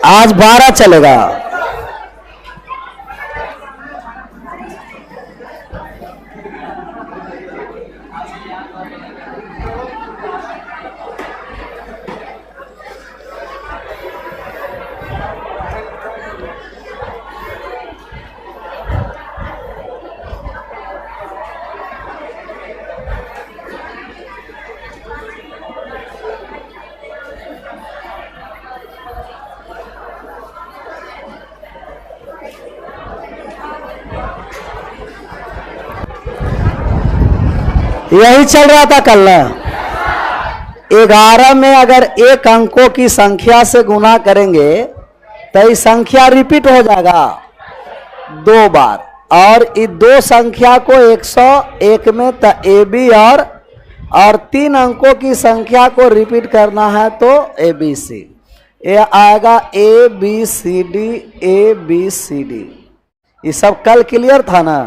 आज 12 चलेगा। यही चल रहा था कल ना। 11 में अगर एक अंकों की संख्या से गुना करेंगे तो ये संख्या रिपीट हो जाएगा 2 बार, और इस 2 संख्या को 101 में तो ए बी और 3 अंकों की संख्या को रिपीट करना है तो ए बी सी। ये आएगा A B C D, A B C D. ये सब कल क्लियर था ना।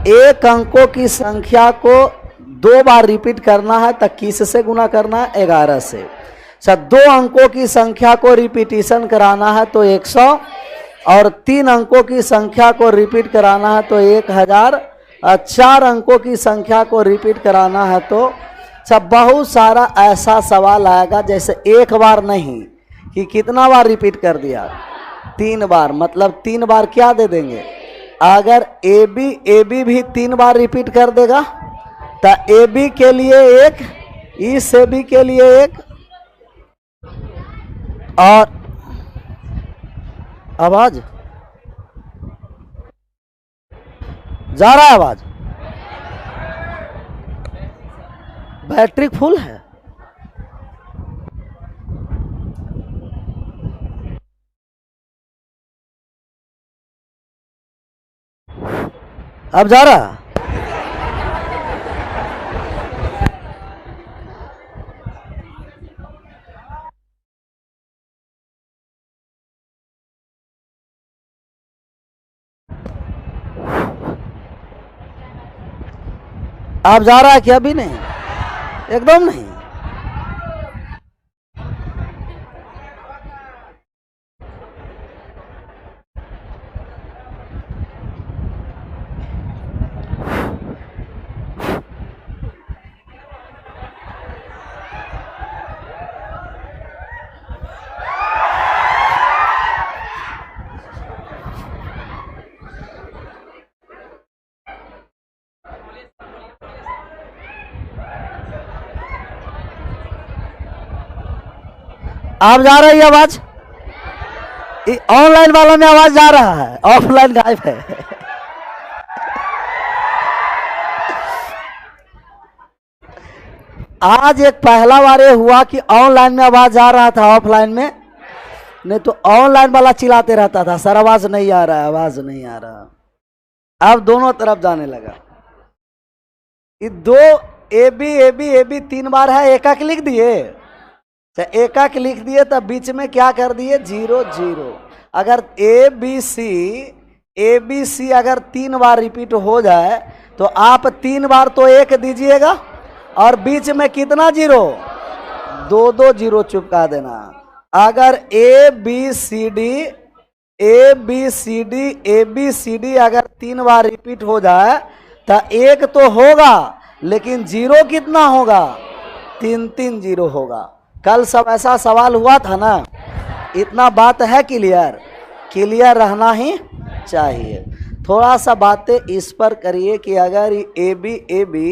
एक अंकों की संख्या को 2 बार रिपीट करना है तो किस से गुना करना है? 11 से। अच्छा, 2 अंकों की संख्या को रिपीटिशन कराना है तो 100, और 3 अंकों की संख्या को रिपीट कराना है तो 1000, और 4 अंकों की संख्या को रिपीट कराना है तो सब बहुत सारा ऐसा सवाल आएगा। जैसे एक बार नहीं कि कितना बार रिपीट कर दिया? 3 बार। मतलब 3 बार क्या दे देंगे? अगर ए बी भी 3 बार रिपीट कर देगा तो ए बी के लिए 1, इस ए बी के लिए 1, और आवाज जा रहा है? आवाज? बैटरी फुल है? अब जा रहा? आप जा रहा है कि अभी नहीं? एकदम नहीं। आप जा रही है आवाज? ऑनलाइन वाला में आवाज जा रहा है, ऑफलाइन गायब है। आज एक पहला बार ये हुआ कि ऑनलाइन में आवाज आ रहा था, ऑफलाइन में नहीं। तो ऑनलाइन वाला चिल्लाते रहता था, सर आवाज नहीं आ रहा है, आवाज नहीं आ रहा। अब दोनों तरफ जाने लगा। ये 2 ए बी 3 बार है, एक लिख दिए। एक लिख दिए तो बीच में क्या कर दिए? 0 0। अगर ए बी सी अगर 3 बार रिपीट हो जाए तो आप 3 बार तो 1 दीजिएगा, और बीच में कितना 0? 2 0 चिपका देना। अगर ए बी सी डी अगर 3 बार रिपीट हो जाए तो 1 तो होगा, लेकिन 0 कितना होगा? 3 0 होगा। कल सब ऐसा सवाल हुआ था ना। इतना बात है क्लियर रहना ही चाहिए। थोड़ा सा बातें इस पर करिए कि अगर ए बी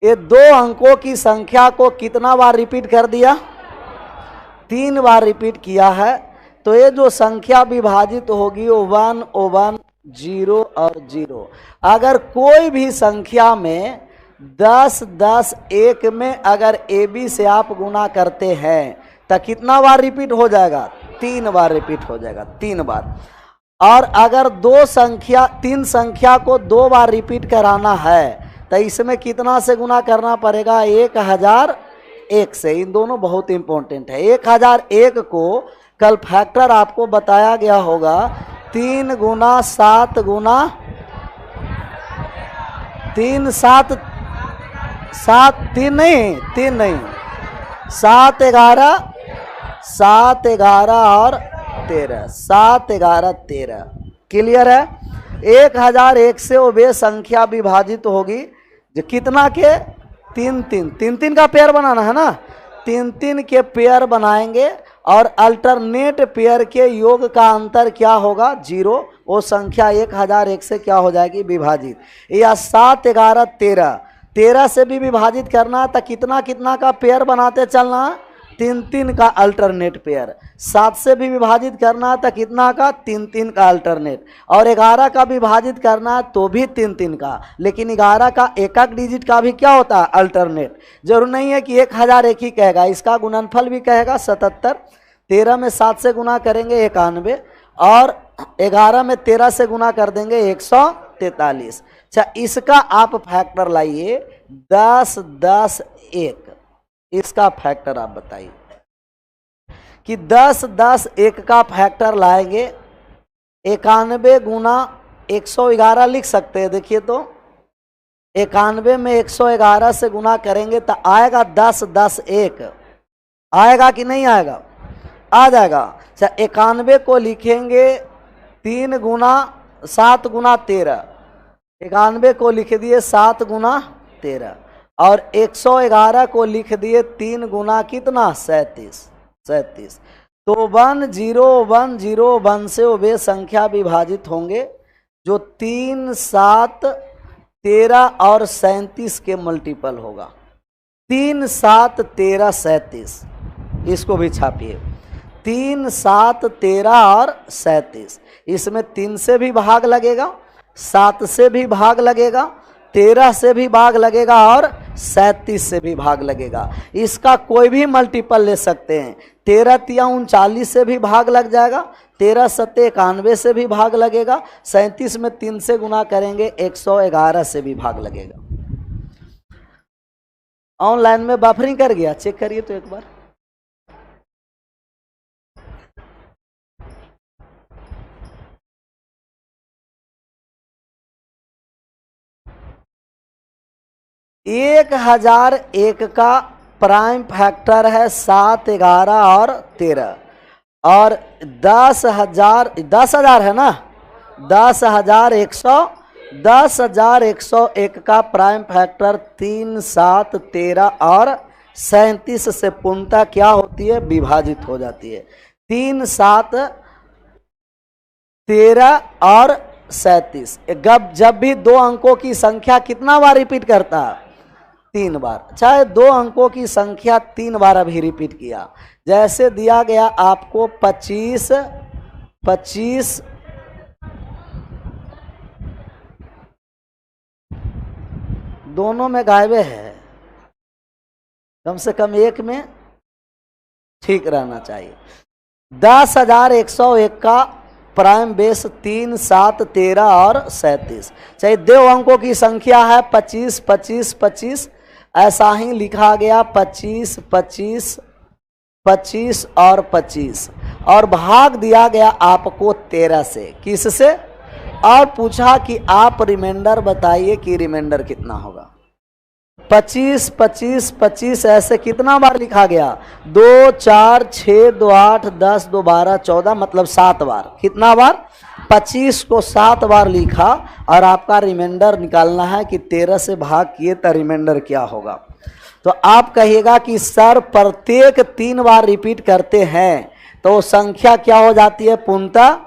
ये 2 अंकों की संख्या को कितना बार रिपीट कर दिया? 3 बार रिपीट किया है। तो ये जो संख्या विभाजित होगी वो 1 1 0 और 0। अगर कोई भी संख्या में 10 10 1 में अगर ए बी से आप गुना करते हैं तो कितना बार रिपीट हो जाएगा? 3 बार रिपीट हो जाएगा, 3 बार। और अगर 3 संख्या को 2 बार रिपीट कराना है तो इसमें कितना से गुना करना पड़ेगा? 1001 से। इन दोनों बहुत इंपॉर्टेंट है। 1001 को कल फैक्टर आपको बताया गया होगा, 3 गुना 7 गुना 3 7 7 3 नहीं 7 11 7, 11 और 13, 7, 11, 13। क्लियर है? 1001 से वो वे संख्या विभाजित होगी जो कितना के 3 3, 3 3 का पेयर बनाना है ना, 3 3 के पेयर बनाएंगे और अल्टरनेट पेयर के योग का अंतर क्या होगा? 0। वो संख्या 1001 से क्या हो जाएगी? विभाजित। या 7, 11, 13, 13 से भी विभाजित करना तो कितना कितना का पेयर बनाते चलना? 3 3 का अल्टरनेट पेयर। 7 से भी विभाजित करना तो कितना का? 3 3 का अल्टरनेट। और 11 का विभाजित करना तो भी 3 3 का, लेकिन 11 का एक एक डिजिट का भी क्या होता है? अल्टरनेट। जरूर नहीं है कि 1001 ही कहेगा, इसका गुणनफल भी कहेगा 77। 13 में 7 से गुना करेंगे 91 और 11 में 13 से गुना कर देंगे 143। अच्छा, इसका आप फैक्टर लाइए 10 10 1, इसका फैक्टर आप बताइए कि 10 10 1 का फैक्टर लाएंगे 91 गुना 111 लिख सकते हैं। देखिए तो 91 में 111 से गुना करेंगे तो आएगा 10 10 1, आएगा कि नहीं आएगा? आ जाएगा। अच्छा, 91 को लिखेंगे 3 गुना 7 गुना 13, 91 को लिख दिए 7 गुना 13 और 111 को लिख दिए 3 गुना कितना? 37। तो 10101 से वे संख्या विभाजित होंगे जो 3 7 13 और 37 के मल्टीपल होगा। 3 7 13 37, इसको भी छापिए। 3 7 13 और 37, इसमें 3 से भी भाग लगेगा, 7 से भी भाग लगेगा, 13 से भी भाग लगेगा और 37 से भी भाग लगेगा। इसका कोई भी मल्टीपल ले सकते हैं। 13 तिया 39 से भी भाग लग जाएगा, 13 सत्ते 91 से भी भाग लगेगा, 37 में 3 से गुना करेंगे 111 से भी भाग लगेगा। ऑनलाइन में बफरिंग कर गया, चेक करिए तो एक बार। एक 1001 का प्राइम फैक्टर है 7, 11 और 13 और 10,000 है ना, 10,101 का प्राइम फैक्टर 3 7 13 और 37 से पूर्णतः क्या होती है? विभाजित हो जाती है। 3 7 13 और 37 जब भी 2 अंकों की संख्या कितना बार रिपीट करता है? 3 बार। चाहे 2 अंकों की संख्या 3 बार अभी रिपीट किया, जैसे दिया गया आपको 25 25 दोनों में गायबे है, कम से कम एक में ठीक रहना चाहिए। 10,101 का प्राइम बेस 3 7 13 और 37, चाहे 2 अंकों की संख्या है 25 25 25, ऐसा ही लिखा गया 25 25 25 और 25 और भाग दिया गया आपको 13 से। किससे? और पूछा कि आप रिमाइंडर बताइए कि रिमाइंडर कितना होगा। 25 25 25 ऐसे कितना बार लिखा गया? 2 4 6 2 8 10 2 12 14, मतलब 7 बार। कितना बार? 25 को 7 बार लिखा और आपका रिमाइंडर निकालना है कि 13 से भाग किए तो रिमाइंडर क्या होगा। तो आप कहिएगा कि सर प्रत्येक 3 बार रिपीट करते हैं तो संख्या क्या हो जाती है? पूर्णतः।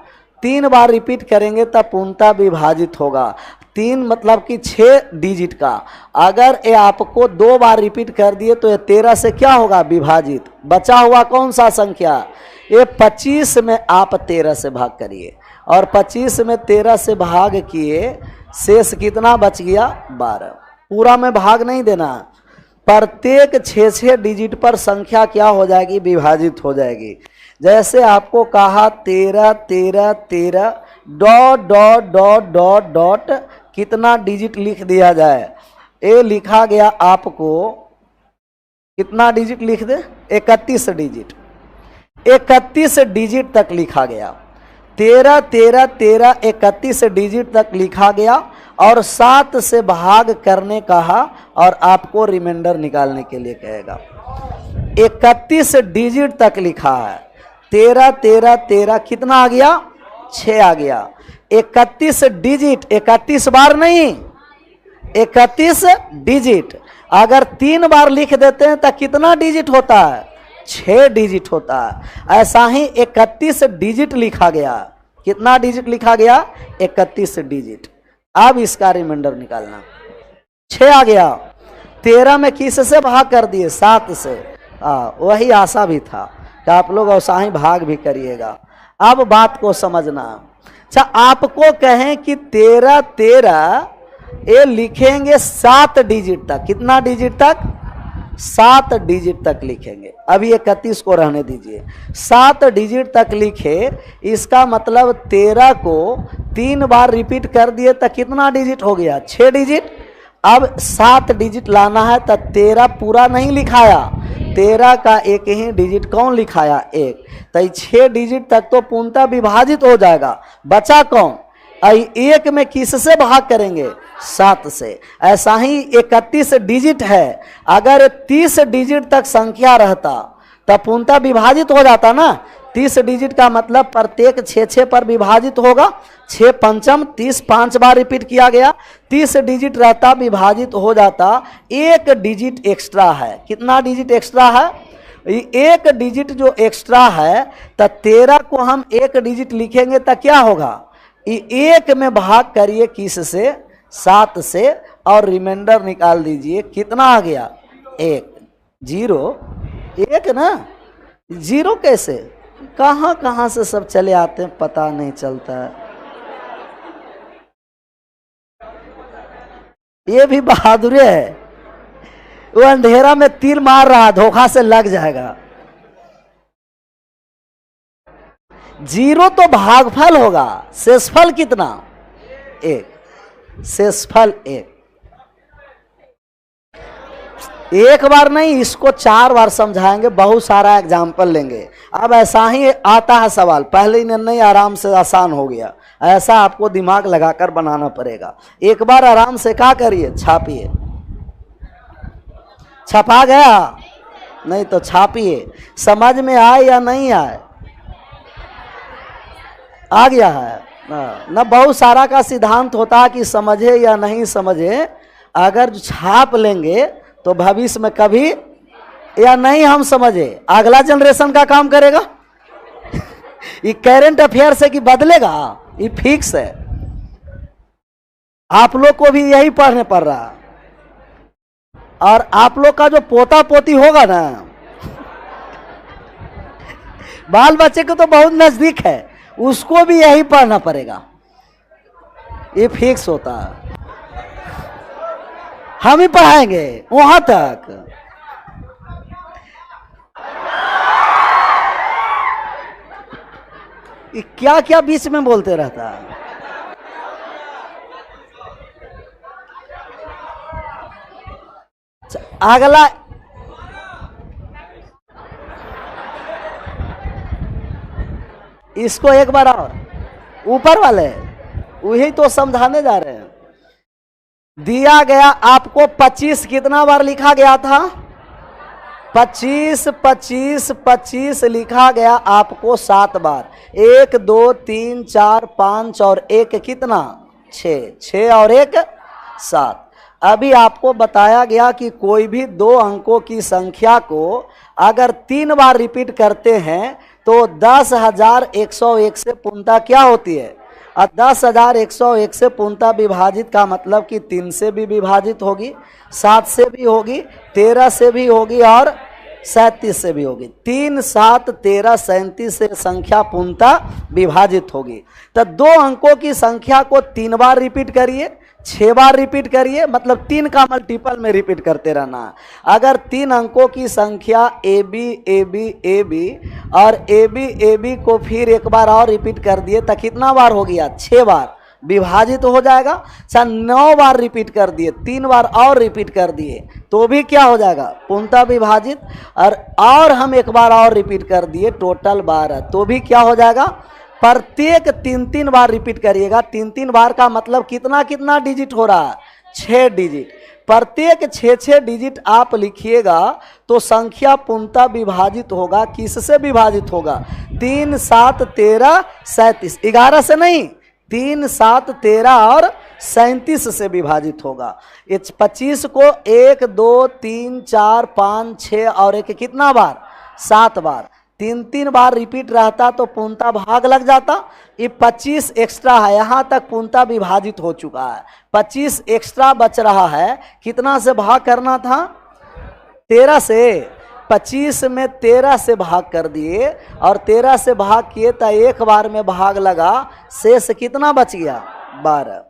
3 बार रिपीट करेंगे तब पूर्णतः विभाजित होगा। 3 मतलब कि 6 डिजिट का। अगर ये आपको 2 बार रिपीट कर दिए तो ये 13 से क्या होगा? विभाजित। बचा हुआ कौन सा संख्या? ये 25 में आप 13 से भाग करिए और 25 में 13 से भाग किए, शेष कितना बच गया? 12। पूरा में भाग नहीं देना, प्रत्येक 6 डिजिट पर संख्या क्या हो जाएगी? विभाजित हो जाएगी। जैसे आपको कहा 13 13 13 dot dot dot dot dot कितना डिजिट लिख दिया जाए? ये लिखा गया आपको कितना डिजिट लिख दे? 31 डिजिट। 31 डिजिट तक लिखा गया। 13 13 13 31 डिजिट तक लिखा गया और 7 से भाग करने कहा और आपको रिमाइंडर निकालने के लिए कहेगा। 31 डिजिट तक लिखा है। 13 13 13 कितना आ गया? 6 आ गया। 31 डिजिट, 31 बार नहीं, 31 डिजिट। अगर 3 बार लिख देते हैं तो कितना डिजिट होता है? 6 डिजिट होता है। ऐसा ही 31 डिजिट लिखा गया। कितना डिजिट लिखा गया? 31 डिजिट। अब इसका रिमाइंडर निकालना। 6 आ गया। 13 में किस से भाग कर दिए? 7 से। वही आशा भी था कि आप लोग ऐसा ही भाग भी करिएगा। अब बात को समझना। अच्छा, आपको कहें कि 13 13 ये लिखेंगे 7 डिजिट तक। कितना डिजिट तक? 7 डिजिट तक लिखेंगे। अभी 31 को रहने दीजिए। 7 डिजिट तक लिखे, इसका मतलब 13 को 3 बार रिपीट कर दिए तो कितना डिजिट हो गया? 6 डिजिट। अब 7 डिजिट लाना है तो 13 पूरा नहीं लिखाया, 13 का एक ही डिजिट कौन लिखाया? 1। तो 6 डिजिट तक तो पूर्णतः विभाजित हो जाएगा। बचा कौन? 1 में किससे भाग करेंगे? 7 से। ऐसा ही 31 डिजिट है। अगर 30 डिजिट तक संख्या रहता तब पूर्णतः विभाजित हो जाता ना। 30 डिजिट का मतलब प्रत्येक 6 पर विभाजित होगा। 6 पंचम 30 5 बार रिपीट किया गया। 30 डिजिट रहता, विभाजित हो जाता। 1 डिजिट एक्स्ट्रा है। कितना डिजिट एक्स्ट्रा है? 1 डिजिट जो एक्स्ट्रा है, तो 13 को हम 1 डिजिट लिखेंगे तो क्या होगा? 1 में भाग करिए किस से? 7 से, और रिमाइंडर निकाल दीजिए। कितना आ गया? 1। 0 1 ना। 0 कैसे? कहाँ कहाँ से सब चले आते हैं, पता नहीं चलता है। ये भी बहादुरी है। वो अंधेरा में तीर मार रहा, धोखा से लग जाएगा। 0 तो भागफल होगा। शेषफल कितना? 1। शेषफल 1। एक बार नहीं, इसको 4 बार समझाएंगे, बहुत सारा एग्जाम्पल लेंगे। अब ऐसा ही आता है सवाल, पहले ही नहीं, आराम से आसान हो गया। ऐसा आपको दिमाग लगाकर बनाना पड़ेगा। एक बार आराम से क्या करिए? छापिए। छपा गया? नहीं तो छापिए। समझ में आए या नहीं आए? आ गया है ना। बहुत सारा का सिद्धांत होता है कि समझे या नहीं समझे, अगर छाप लेंगे तो भविष्य में कभी या नहीं हम समझे, अगला जनरेशन का काम करेगा। ये करंट अफेयर से कि बदलेगा, ये फिक्स है। आप लोग को भी यही पढ़ने पड़ रहा। और आप लोग का जो पोता पोती होगा ना, बाल बच्चे को तो बहुत नजदीक है, उसको भी यही पढ़ना पड़ेगा। ये फिक्स होता है। हम ही पढ़ाएंगे वहां तक। ये क्या क्या बीच में बोलते रहता है। अगला इसको एक बार और ऊपर वाले वही तो समझाने जा रहे हैं। दिया गया आपको 25 कितना बार लिखा गया था? 25 25 25 लिखा गया आपको 7 बार। 1 2 3 4 5 और 1 कितना? 6। 6 और 1 7। अभी आपको बताया गया कि कोई भी 2 अंकों की संख्या को अगर 3 बार रिपीट करते हैं तो 10,101 से पूर्णता क्या होती है? और 10,101 से पूर्णता विभाजित का मतलब कि 3 से भी विभाजित होगी, 7 से भी होगी, 13 से भी होगी और 37 से भी होगी। 3 7 13 37 से संख्या पूर्णता विभाजित होगी। तो 2 अंकों की संख्या को 3 बार रिपीट करिए, 6 बार रिपीट करिए, मतलब 3 का मल्टीपल में रिपीट करते रहना। अगर 3 अंकों की संख्या A B A B A B और ए बी को फिर एक बार और रिपीट कर दिए तो कितना बार हो गया? 6 बार विभाजित हो जाएगा। 9 बार रिपीट कर दिए, 3 बार और रिपीट कर दिए तो भी क्या हो जाएगा? पूर्णता विभाजित। और हम एक बार और रिपीट कर दिए, टोटल 12, तो भी क्या हो जाएगा? प्रत्येक 3-3 बार रिपीट करिएगा। 3-3 बार का मतलब कितना कितना डिजिट हो रहा है? 6 डिजिट। प्रत्येक 6-6 डिजिट आप लिखिएगा तो संख्या पूर्णतः विभाजित होगा। किससे विभाजित होगा? 3 7 13 37, 11 से नहीं, 3 7 13 और 37 से विभाजित होगा। इस 25 को 1 2 3 4 5 6 और एक कितना बार? 7 बार। 3-3 बार रिपीट रहता तो पूर्णतः भाग लग जाता। ये 25 एक्स्ट्रा है, यहाँ तक पूर्णतः विभाजित हो चुका है। 25 एक्स्ट्रा बच रहा है, कितना से भाग करना था? 13 से। 25 में 13 से भाग कर दिए और 13 से भाग किए तो एक बार में भाग लगा, शेष कितना बच गया? 12।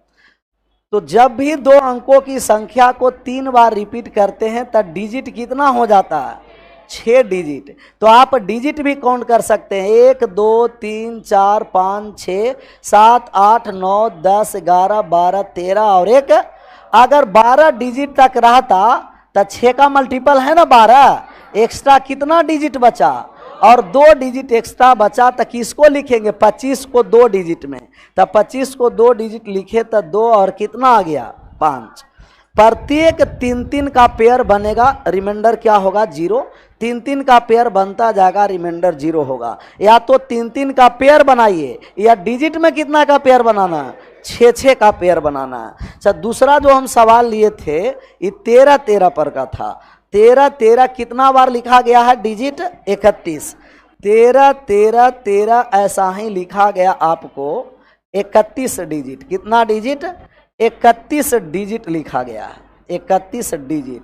तो जब भी 2 अंकों की संख्या को 3 बार रिपीट करते हैं तब डिजिट कितना हो जाता है? 6 डिजिट। तो आप डिजिट भी काउंट कर सकते हैं, 1 2 3 4 5 6 7 8 9 10 11 12 13 और एक। अगर 12 डिजिट तक रहता तो 6 का मल्टीपल है ना 12, एक्स्ट्रा कितना डिजिट बचा? और 2 डिजिट एक्स्ट्रा बचा तो किसको लिखेंगे? 25 को 2 डिजिट में, तो 25 को 2 डिजिट लिखे तो 2 और कितना आ गया? 5। प्रत्येक 3-3 का पेयर बनेगा, रिमाइंडर क्या होगा? 0। 3-3 का पेयर बनता जाएगा, रिमाइंडर 0 होगा। या तो 3-3 का पेयर बनाइए या डिजिट में कितना का पेयर बनाना है? 6-6 का पेयर बनाना है। अच्छा, दूसरा जो हम सवाल लिए थे ये 13-13 पर का था। 13-13 कितना बार लिखा गया है डिजिट? 31। 13-13-13 ऐसा ही लिखा गया आपको 31 डिजिट। कितना डिजिट? 31 डिजिट लिखा गया है, 31 डिजिट।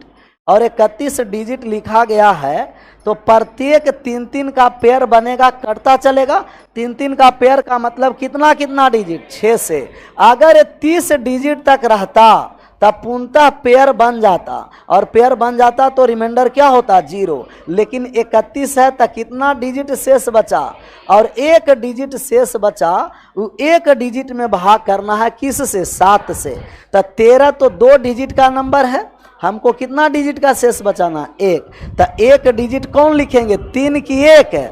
और 31 डिजिट लिखा गया है तो प्रत्येक 3-3 का पेयर बनेगा, कटता चलेगा। 3-3 का पेयर का मतलब कितना कितना डिजिट? 6 से। अगर 30 डिजिट तक रहता तब पूर्णतः पेयर बन जाता, और पेयर बन जाता तो रिमाइंडर क्या होता? 0। लेकिन 31 है तो कितना डिजिट शेष बचा? और एक डिजिट शेष बचा, वो एक डिजिट में भाग करना है किस से? 7 से। तो 13 तो 2 डिजिट का नंबर है, हमको कितना डिजिट का शेष बचाना? 1। तो एक डिजिट कौन लिखेंगे? 3 की 1 है,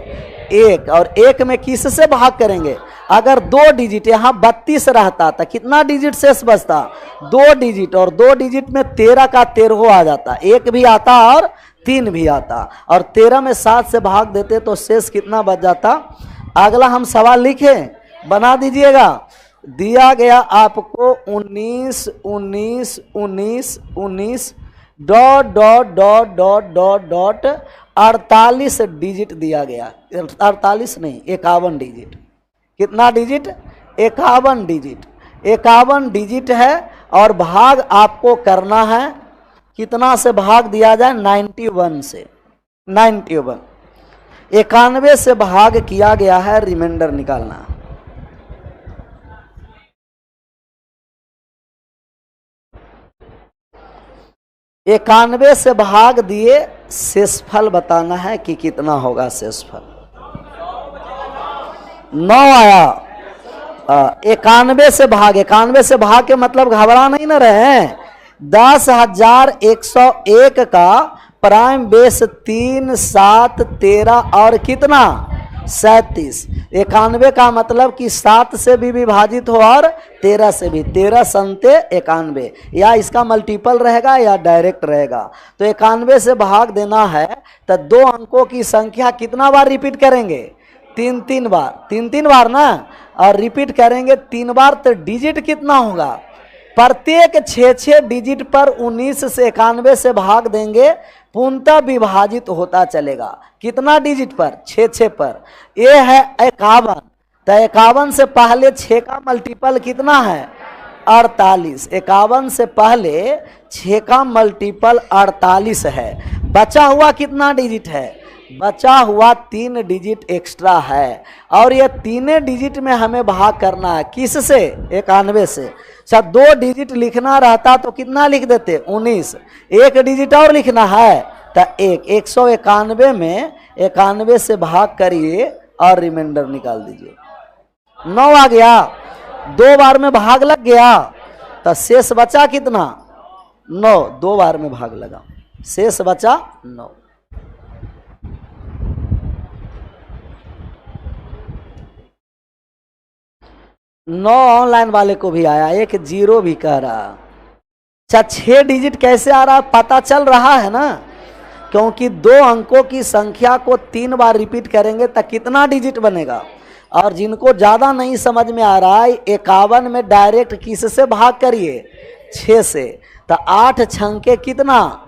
1। और 1 में किस से भाग करेंगे? अगर 2 डिजिट, यहाँ 32 रहता तो कितना डिजिट शेष बचता? 2 डिजिट। और 2 डिजिट में 13 का 13 आ जाता, 1 भी आता और 3 भी आता। और 13 में 7 से भाग देते तो शेष कितना बच जाता? अगला हम सवाल लिखें, बना दीजिएगा। दिया गया आपको 19 19 19 19 dot dot dot dot dot dot 48 digit दिया गया। 48 नहीं, 51 डिजिट। कितना डिजिट? 51 डिजिट। 51 डिजिट है और भाग आपको करना है, कितना से भाग दिया जाए? 91 से। 91, 91 से भाग किया गया है, रिमाइंडर निकालना। इक्यानवे से भाग दिए, शेषफल बताना है कि कितना होगा शेषफल। 9 आया। 91 से भाग, 91 से भाग के मतलब घबरा नहीं ना रहे हैं। 10,101 का प्राइम बेस 3 7 13 और कितना? 37। 91 का मतलब कि 7 से भी विभाजित हो और 13 से भी। 13 संते 91, या इसका मल्टीपल रहेगा या डायरेक्ट रहेगा। तो 91 से भाग देना है तो 2 अंकों की संख्या कितना बार रिपीट करेंगे? 3-3 बार। 3-3 बार ना, और रिपीट करेंगे 3 बार तो डिजिट कितना होगा? प्रत्येक 6-6 डिजिट पर 19 से 91 से भाग देंगे, पूर्णतः विभाजित होता चलेगा। कितना डिजिट पर? 6-6 पर। ये है 51, तो 51 से पहले 6 का मल्टीपल कितना है? 48। 51 से पहले 6 का मल्टीपल 48 है। बचा हुआ कितना डिजिट है? बचा हुआ 3 डिजिट एक्स्ट्रा है, और ये 3 डिजिट में हमें भाग करना है। किस से? 91 से। अच्छा, 2 डिजिट लिखना रहता तो कितना लिख देते? 19। 1 डिजिट और लिखना है तो 1। 191 में 91 से भाग करिए और रिमाइंडर निकाल दीजिए। 9 आ गया, 2 बार में भाग लग गया तो शेष बचा कितना? 9। 2 बार में भाग लगा, शेष बचा 9। 9 ऑनलाइन वाले को भी आया, एक जीरो भी कह रहा। अच्छा 6 डिजिट कैसे आ रहा पता चल रहा है ना, क्योंकि 2 अंकों की संख्या को 3 बार रिपीट करेंगे तो कितना डिजिट बनेगा। और जिनको ज़्यादा नहीं समझ में आ रहा है, 51 में डायरेक्ट किससे भाग करिए, 6 से, तो 8 छंके कितना,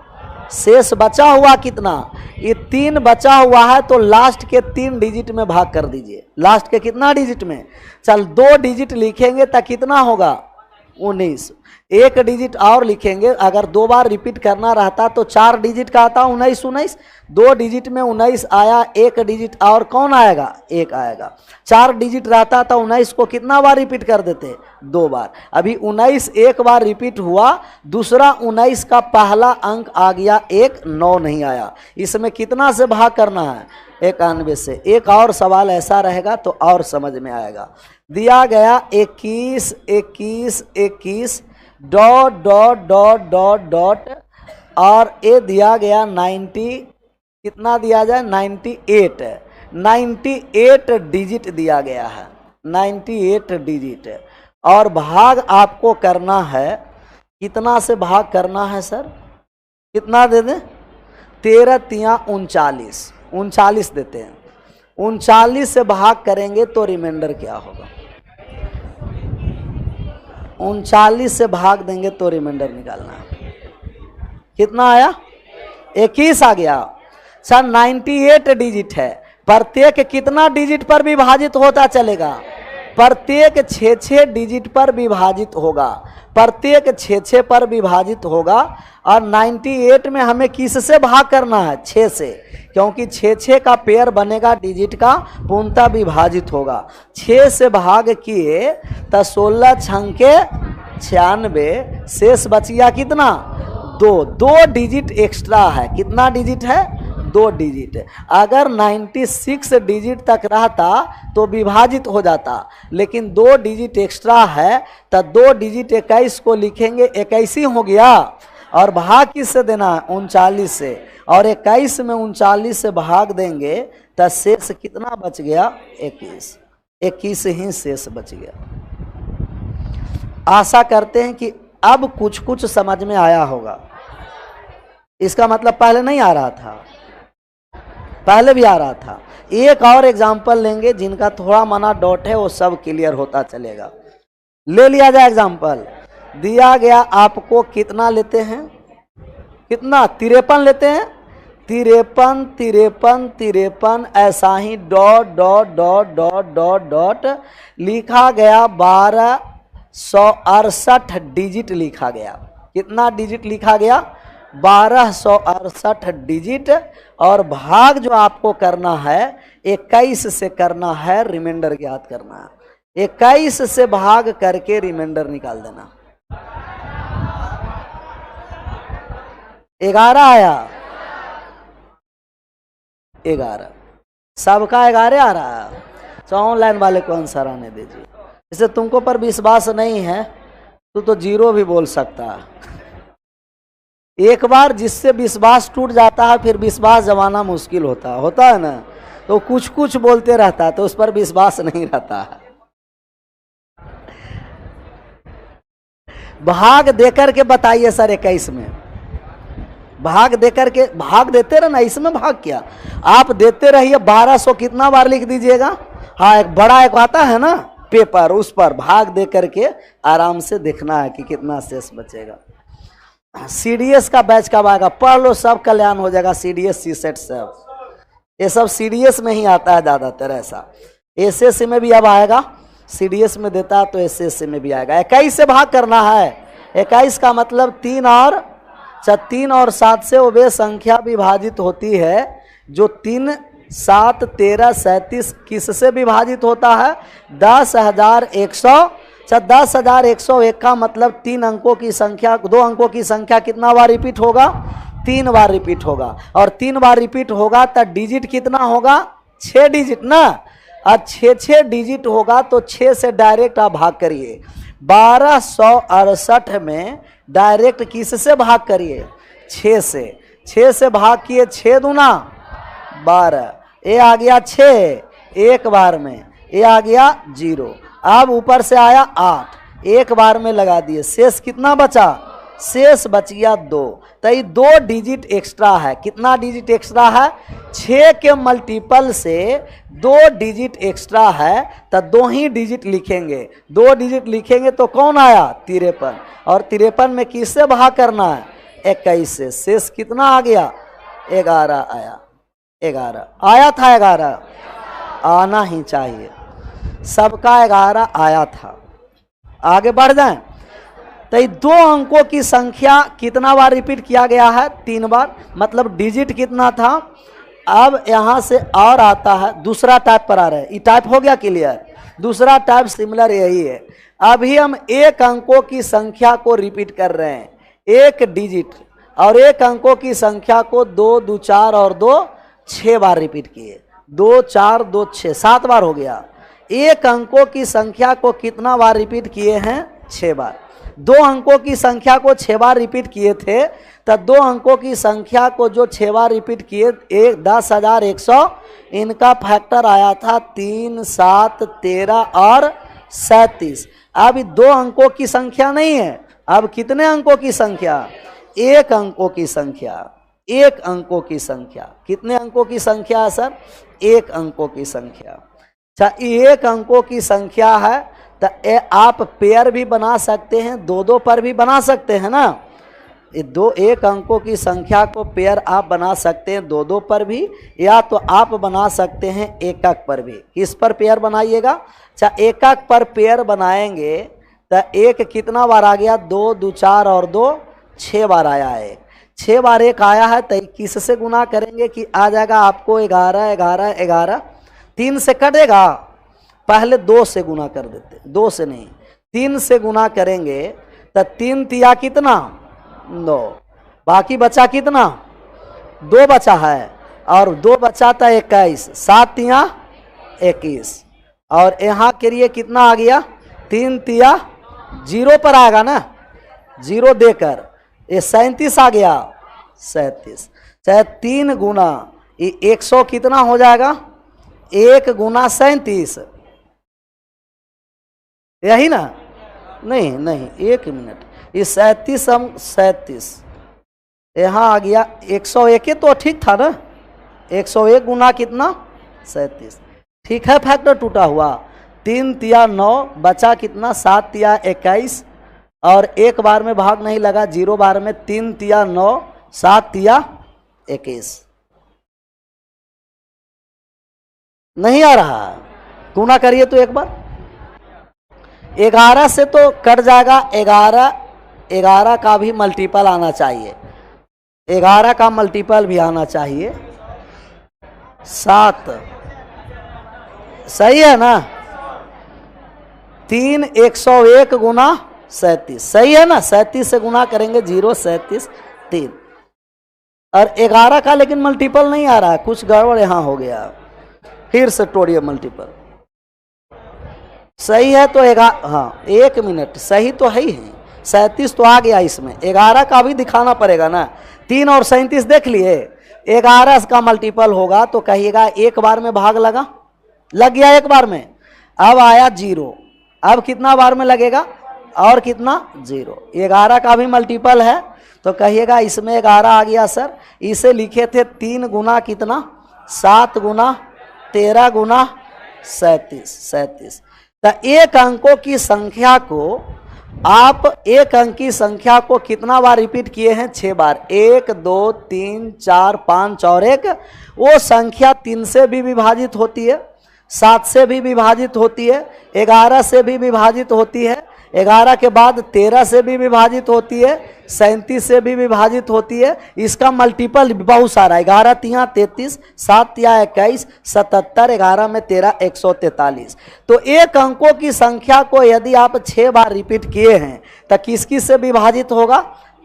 शेष बचा हुआ कितना, ये 3 बचा हुआ है, तो लास्ट के 3 डिजिट में भाग कर दीजिए। लास्ट के कितना डिजिट में, चल 2 डिजिट लिखेंगे तो कितना होगा, 19। 1 डिजिट और लिखेंगे, अगर 2 बार रिपीट करना रहता तो 4 डिजिट का आता 19 19, 2 डिजिट में 19 आया, 1 डिजिट और कौन आएगा, 1 आएगा। 4 डिजिट रहता तो 19 को कितना बार रिपीट कर देते, 2 बार। अभी 19 एक बार रिपीट हुआ, दूसरा 19 का पहला अंक आ गया 1, 9 नहीं आया। इसमें कितना से भाग करना है, 91 से। एक और सवाल ऐसा रहेगा तो और समझ में आएगा। दिया गया 21 21 21 dot dot dot dot dot, और ये दिया गया 90, कितना दिया जाए, 98 डिजिट दिया गया है, 98 डिजिट। और भाग आपको करना है, कितना से भाग करना है सर, कितना दे दें, 13 तिया 39, 39 देते हैं। 39 से भाग करेंगे तो रिमाइंडर क्या होगा, 39 से भाग देंगे तो रिमाइंडर निकालना है, कितना आया, 21 आ गया। सर 98 डिजिट है, प्रत्येक कितना डिजिट पर विभाजित होता चलेगा, प्रत्येक 6 डिजिट पर विभाजित होगा, प्रत्येक 6 पर विभाजित होगा। और 98 में हमें किस से भाग करना है, 6 से, क्योंकि 6 का पेयर बनेगा, डिजिट का पूर्णतः विभाजित होगा। 6 से भाग किए तो 16 छंके 96, शेष बच गया कितना, 2 डिजिट एक्स्ट्रा है, कितना डिजिट है, 2 डिजिट। अगर 96 डिजिट तक रहता तो विभाजित हो जाता, लेकिन 2 डिजिट एक्स्ट्रा है तो 2 डिजिट 21 को लिखेंगे, 21 ही हो गया। और भाग किससे देना है, 39 से, और 21 में 39 से भाग देंगे तो शेष कितना बच गया, 21, 21 ही शेष बच गया। आशा करते हैं कि अब कुछ कुछ समझ में आया होगा। इसका मतलब पहले नहीं आ रहा था, पहले भी आ रहा था। एक और एग्जाम्पल लेंगे, जिनका थोड़ा मना डॉट है वो सब क्लियर होता चलेगा। ले लिया जाए एग्जाम्पल। दिया गया आपको कितना लेते हैं, कितना, 53 लेते हैं, 53 53 53, ऐसा ही dot dot dot dot dot dot लिखा गया, 1268 डिजिट लिखा गया। कितना डिजिट लिखा गया, 1268 डिजिट। और भाग जो आपको करना है 21 से करना है, रिमाइंडर ज्ञात करना है। 21 से भाग करके रिमाइंडर निकाल देना। 11 आया, 11, सबका 11 आ रहा है। तो ऑनलाइन वाले को आंसर आने दीजिए। इसे तुमको पर विश्वास नहीं है तो 0 भी बोल सकता है। एक बार जिससे विश्वास टूट जाता है फिर विश्वास जमाना मुश्किल होता है ना, तो कुछ कुछ बोलते रहता है तो उस पर विश्वास नहीं रहता है। भाग देकर के बताइए सर, 21 में भाग देकर के, भाग देते रहना, इसमें भाग क्या, आप देते रहिए। 1200 कितना बार लिख दीजिएगा, हाँ एक बड़ा एक आता है ना पेपर, उस पर भाग दे करके आराम से देखना है कि कितना शेष बचेगा। सीडीएस का बैच कब आएगा, पढ़ लो, सब कल्याण हो जाएगा। सीडीएस सी सेट सब ये सब सीडीएस में ही आता है ज़्यादातर। ऐसा एसएससी में भी अब आएगा, सीडीएस में देता है तो एसएससी में भी आएगा। 21 से भाग करना है। 21 का मतलब 3 और 7 से वे संख्या विभाजित होती है जो 3 7 13 37 किससे विभाजित होता है, 10,100। 10,101 का मतलब 3 अंकों की संख्या, 2 अंकों की संख्या कितना बार रिपीट होगा, 3 बार रिपीट होगा। और 3 बार रिपीट होगा तो डिजिट कितना होगा, 6 डिजिट ना। और 6 डिजिट होगा तो 6 से डायरेक्ट आप भाग करिए। 1268 में डायरेक्ट किससे भाग करिए, 6 से। 6 से भाग किए, 6 दूना 12, ये आ गया 6 एक बार में, ये आ गया 0। अब ऊपर से आया 8, एक बार में लगा दिए, शेष कितना बचा, शेष बच गया 2। तो ये 2 डिजिट एक्स्ट्रा है। कितना डिजिट एक्स्ट्रा है, 6 के मल्टीपल से 2 डिजिट एक्स्ट्रा है, तो 2 ही डिजिट लिखेंगे। 2 डिजिट लिखेंगे तो कौन आया, 53, और 53 में किससे भाग करना है, 21 से। शेष कितना आ गया, 11 आया। 11 आया था, 11 आना ही चाहिए, सबका 11 आया था। आगे बढ़ जाएं। तो ये 2 अंकों की संख्या कितना बार रिपीट किया गया है, 3 बार, मतलब डिजिट कितना था। अब यहाँ से और आता है, दूसरा टाइप पर आ रहा है, ये टाइप हो गया क्लियर। दूसरा टाइप सिमिलर यही है। अभी हम 1 अंकों की संख्या को रिपीट कर रहे हैं, 1 डिजिट, और 1 अंकों की संख्या को 2 2 4 और 2 6 बार रिपीट किए। 2 4 2 6 7 बार हो गया। 1 अंकों की संख्या को कितना बार रिपीट किए हैं, 6 बार। 2 अंकों की संख्या को 6 बार रिपीट किए थे, तो 2 अंकों की संख्या को जो 6 बार रिपीट किए, 10,100, इनका फैक्टर आया था 3 7 13 और 37। अब 2 अंकों की संख्या नहीं है, अब कितने अंकों की संख्या, 1 अंकों की संख्या। 1 अंकों की संख्या, कितने अंकों की संख्या है सर, 1 अंकों की संख्या। अच्छा, 1 अंकों की संख्या है, तो आप पेयर भी बना सकते हैं, 2-2 पर भी बना सकते हैं ना। 1 अंकों की संख्या को पेयर आप बना सकते हैं 2-2 पर भी, या तो आप बना सकते हैं 1-1 पर भी। किस पर पेयर बनाइएगा, अच्छा 1-1 पर पेयर बनाएंगे तो 1 कितना बार आ गया, 2 2 4 और 2 6 बार आया है। 6 बार 1 आया है, तो किससे गुना करेंगे कि आ जाएगा आपको 11 11 11। 3 से कटेगा, पहले 2 से गुना कर देते, 2 से नहीं 3 से गुना करेंगे, तो 3 तिया कितना, 9, बाकी बचा कितना, 2 बचा है, और 2 बचा था 21, 7 तिया 21, और यहाँ के लिए कितना आ गया, 3 तिया 0 पर आएगा ना, 0 देकर ये 37 आ गया, 37, चाहे 3 गुना ये 100 कितना हो जाएगा, 1 गुना 37, यही ना, नहीं नहीं 1 मिनट, ये 37 हम 37 यहाँ आ गया 101, तो ठीक था ना, 101 गुना कितना, 37, ठीक है। फैक्टर टूटा हुआ, 3 तिया 9, बचा कितना, 7 तिया 21, और 1 बार में भाग नहीं लगा, 0 बार में, 3 तिया 9, 7 तिया 21, नहीं आ रहा, गुना करिए तो एक बार। 11 से तो कट जाएगा, 11 का भी मल्टीपल आना चाहिए, 11 का मल्टीपल भी आना चाहिए, 7, सही है ना। 3 101 गुना 37, सही है ना, 37 से गुना करेंगे, 0 37 3, और 11 का लेकिन मल्टीपल नहीं आ रहा है, कुछ गड़बड़ यहाँ हो गया, फिर से तोड़िए मल्टीपल, सही है तो हाँ 1 मिनट, सही तो है ही, 37 तो आ गया इसमें, 11 का भी दिखाना पड़ेगा ना। 3 और 37 देख लिए, 11 का मल्टीपल होगा तो कहिएगा 1 बार में भाग लग गया 1 बार में, अब आया 0, अब कितना बार में लगेगा, और कितना, 0। 11 का भी मल्टीपल है तो कहिएगा इसमें 11 आ गया सर। इसे लिखे थे 3 गुना कितना, 7 गुना 13 गुना 37। तो 1 अंकों की संख्या को आप 1 अंक की संख्या को कितना बार रिपीट किए हैं, 6 बार। 1 2 3 4 5 और 1, वो संख्या 3 से भी विभाजित होती है, 7 से भी विभाजित होती है, 11 से भी विभाजित होती है, 11 के बाद 13 से भी विभाजित होती है, 37 से भी विभाजित होती है। इसका मल्टीपल बहुत सारा, 11 तिया 33, 7 तिया 21, 77, 11 में 13, 143। तो 1 अंकों की संख्या को यदि आप 6 बार रिपीट किए हैं तो किस किस से विभाजित होगा,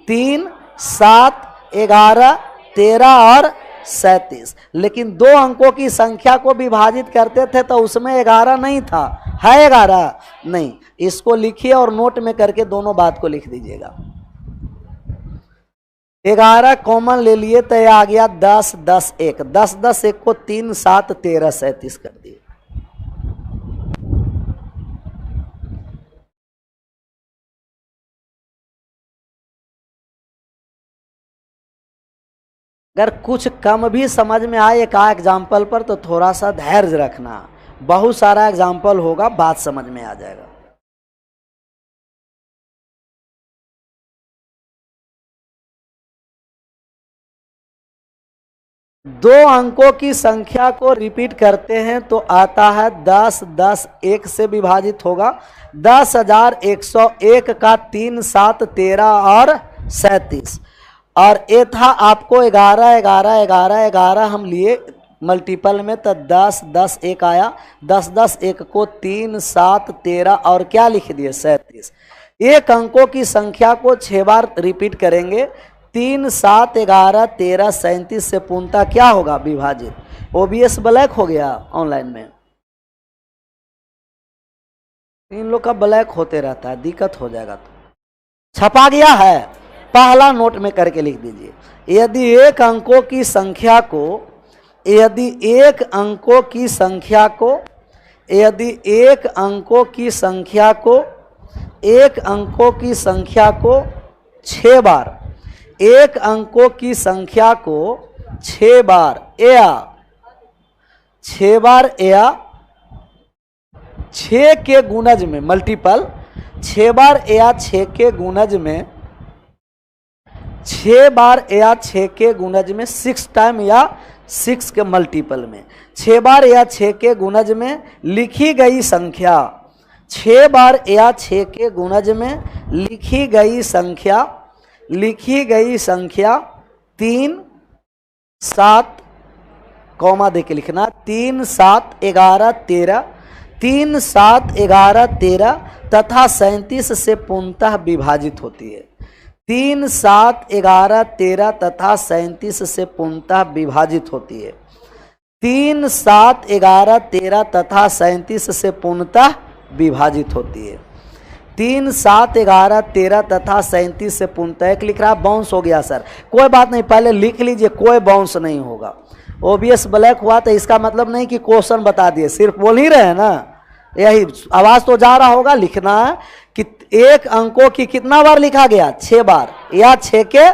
3 7 11 13 और 37। लेकिन 2 अंकों की संख्या को विभाजित करते थे तो उसमें 11 नहीं था, है 11 नहीं। इसको लिखिए और नोट में करके दोनों बात को लिख दीजिएगा। 11 कॉमन ले लिए तो आ गया 10 10 1, 10 10 1 को 3 7 13 37 कर दिए। अगर कुछ कम भी समझ में आए एक एग्जाम्पल पर तो थोड़ा सा धैर्य रखना, बहुत सारा एग्जाम्पल होगा, बात समझ में आ जाएगा। दो अंकों की संख्या को रिपीट करते हैं तो आता है 10, 10 1 से विभाजित होगा, 10,101 का 3, 7, 13 और 37। और ये था आपको 11, 11, 11, 11 हम लिए मल्टीपल में, तो 10, 10 1 आया, 10, 10 1 को 3, 7, 13 और क्या लिख दिए 37। एक अंकों की संख्या को 6 बार रिपीट करेंगे, 3, 7, 11, 13, 37 से पूर्णतः क्या होगा विभाजित। ओबीएस ब्लैक हो गया ऑनलाइन में, इन लोग का ब्लैक होते रहता है, दिक्कत हो जाएगा। तो छपा गया है, पहला नोट में करके लिख दीजिए। यदि एक अंकों की संख्या को यदि एक अंकों की संख्या को यदि एक अंकों की संख्या को एक अंकों की संख्या को 6 बार एक अंकों की संख्या को 6 बार या 6 बार या 6 के गुणज में मल्टीपल 6 बार या 6 के गुणज में 6 बार या 6 के गुणज में 6 टाइम या 6 के मल्टीपल में 6 बार या 6 के गुणज में लिखी गई संख्या 6 बार या 6 के गुणज में लिखी गई संख्या 3, 7 कॉमा दे के लिखना 3, 7, 11, 13 3, 7, 11, 13 तथा 37 से पूर्णतः विभाजित होती है। 3, 7, 11, 13 तथा 37 से पूर्णतः विभाजित होती है। 3, 7, 11, 13 तथा 37 से पूर्णतः विभाजित होती है। 3, 7, 11, 13 तथा 37 से पूर्णतः। एक लिख रहा बाउंस हो गया सर, कोई बात नहीं, पहले लिख लीजिए, कोई बाउंस नहीं होगा। ओबीएस ब्लैक हुआ तो इसका मतलब नहीं कि क्वेश्चन बता दिए, सिर्फ बोल ही रहे हैं ना, यही आवाज तो जा रहा होगा। लिखना है कि एक अंकों की कितना बार लिखा गया 6 बार या 6 के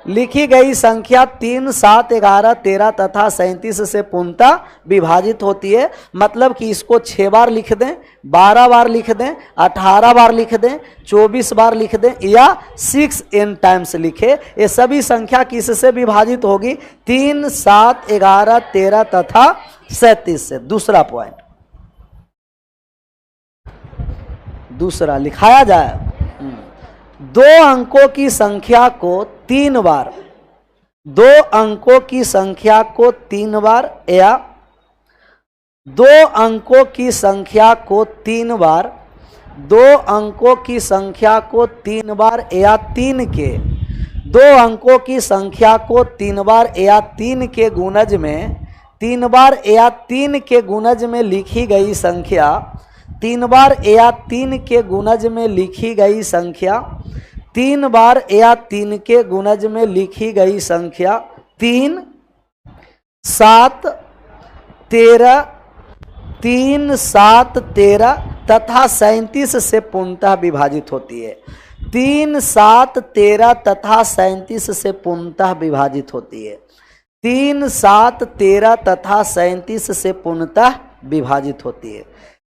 लिखी गई संख्या 3, 7, 11, 13 तथा 37 से पूर्णतः विभाजित होती है। मतलब कि इसको 6 बार लिख दें, 12 बार लिख दें, 18 बार लिख दें, 24 बार लिख दें या 6 n टाइम्स लिखे, ये सभी संख्या किससे विभाजित होगी 3, 7, 11, 13 तथा 37 से। दूसरा पॉइंट, दूसरा लिखाया जाए 2 अंकों की संख्या को 3 बार 2 अंकों की संख्या को 3 बार या 2 अंकों की संख्या को 3 बार 2 अंकों की संख्या को 3 बार या 3 के 2 अंकों की संख्या को 3 बार या 3 के गुणज में 3 बार या 3 के गुणज में लिखी गई संख्या 3 बार या 3 के गुणज में लिखी गई संख्या 3 बार या 3 के गुणज में लिखी गई संख्या 3, 7, 13 3, 7, 13 तथा 37 से पूर्णतः विभाजित होती है। 3, 7, 13 तथा 37 से पूर्णतः विभाजित होती है। 3, 7, 13 तथा 37 से पूर्णतः विभाजित होती है।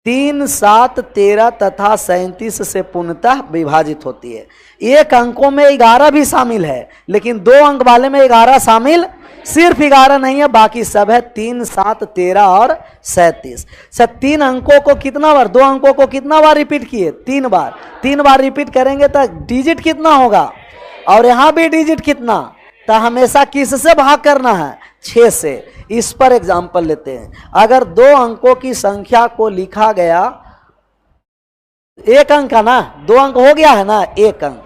3, 7, 13 तथा 37 से पूर्णतः विभाजित होती है। एक अंकों में 11 भी शामिल है, लेकिन 2 अंक वाले में 11 शामिल सिर्फ 11 नहीं है, बाकी सब है 3, 7, 13 और 37। सर 3 अंकों को कितना बार 2 अंकों को कितना बार रिपीट किए 3 बार 3 बार रिपीट करेंगे तो डिजिट कितना होगा, और यहाँ भी डिजिट कितना, तो हमेशा किससे भाग करना है 6 से। इस पर एग्जाम्पल लेते हैं। अगर 2 अंकों की संख्या को लिखा गया, एक अंक का ना 2 अंक हो गया है ना, एक अंक